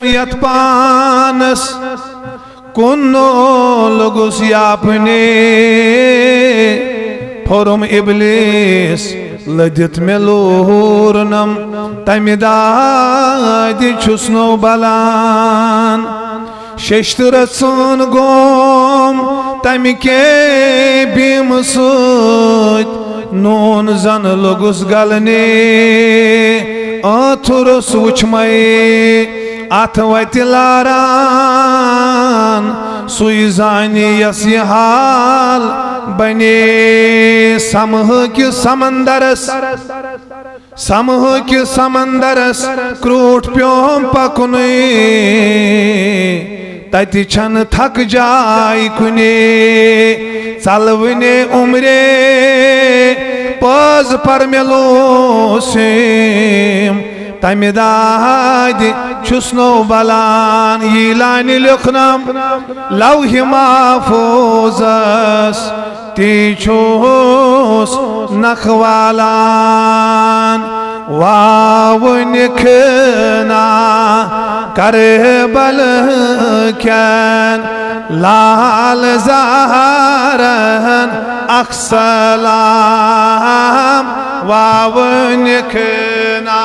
यत पानस कुन्नो लगुस यापने फोरम इबलिस लदित में लोहरनम तमिदादि छुस्नो बलान शेष्टरसन गोम तमिके बीम सुत नून जन लगुस गलने अथुरस उछमय अथ वतिलारान सुई जानी यस हाल बने समह कि समंदरस क्रूट प्योम पकुने तति छन थक जाय कुने चलवने उमरे पज पर मेलो सेम तमिदादि छुस्नो बलान यी लानि लिखनम लौह महफूज़स ती छुस नखवालान वावन खना करबल कैन लाल ज़हरन अक्सलाम वावन खना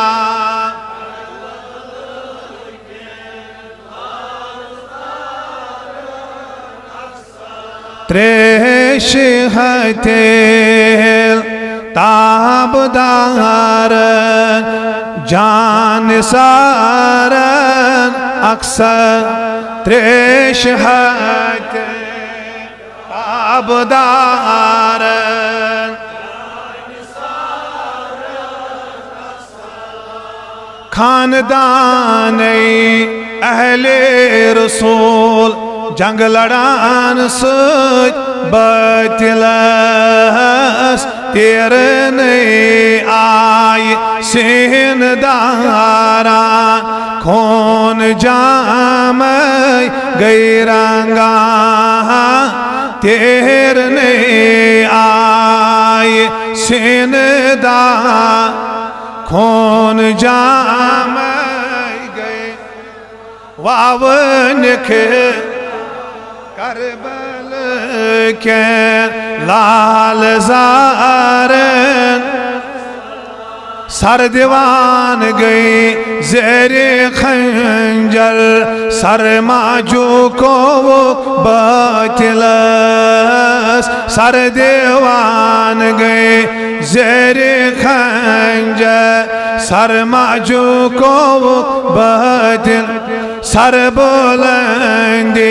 त्रेश हतेल ताबदार जान सारन अक्सर त्रेश हतेल ताबदार खानदान अहले रसूल जंग लड़ान सच बतिलस तेरने आय सेन दारा कौन जाम गैरंगा तेरने आय सेन दा कौन जाम गए वावन के करबल के लाल ज़ारन सर दीवान गई ज़ेरे खंजर सर माजू को बतिलस सर दीवान गई ज़ेरे खंजर सर माजू को बतिल सर बुलंदी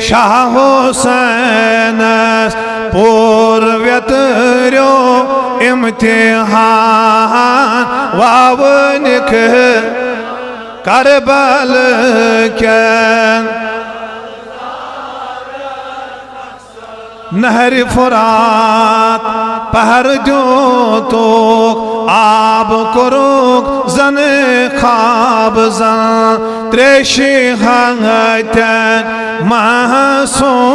शाह हुसैन पूर्व्यतरो इम्तिहान वावनिक करबल के नहर फुरात पहर जो तो आब करोग जन खाब जन त्रेशी हंगतन महसूमन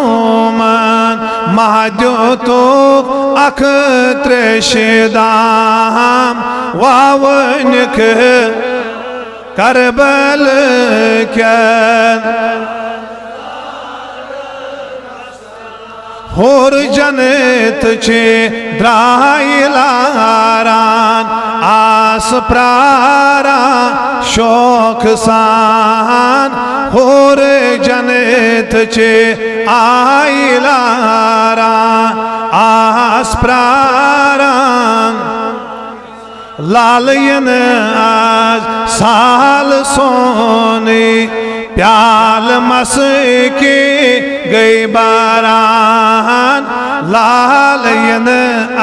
महजो तो अख त्रेशी दाम वावनिक करबल के होर जनेत चे द्राइलारान आस प्रारा शोक सान होर जनेत चे आइलारान आस प्रारान लालयन आज साल सोने प्याल मस के गई बारान लालयन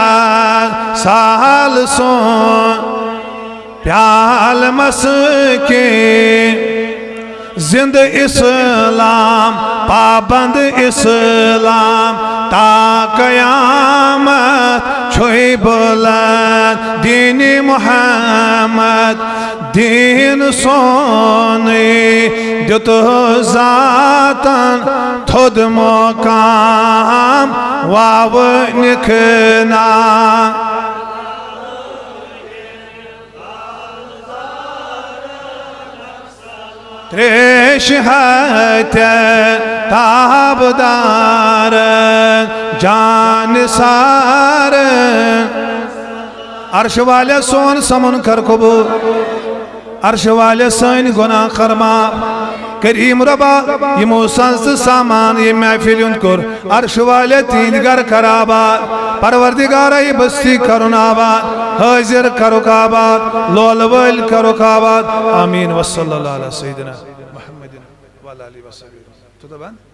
आज साल सोन प्याल मस के जिंद इस्लाम पाबंद इस्लाम ता कयामत छोई बुलंद दीन मुहम्मद दीन सोने दुत जातन थोद मकाम वावनिकना त्रेश हत्या ताबदार जान सार अर्श वाले सोन समन कर कबूल अर्श वाले सन गुनाह खरमा करीम रबा यमो संस सामान ये महफिल कोर अर्श वाले तीन घर खराबाद परवरदिगार ये बस्ती करुणाबाद हाजिर करो काबाद लोलवल करो काबाद आमीन वसल्लल्लाहु अलैहि सय्यिदिना मुहम्मदिन व अला आलिहि वसल्लम।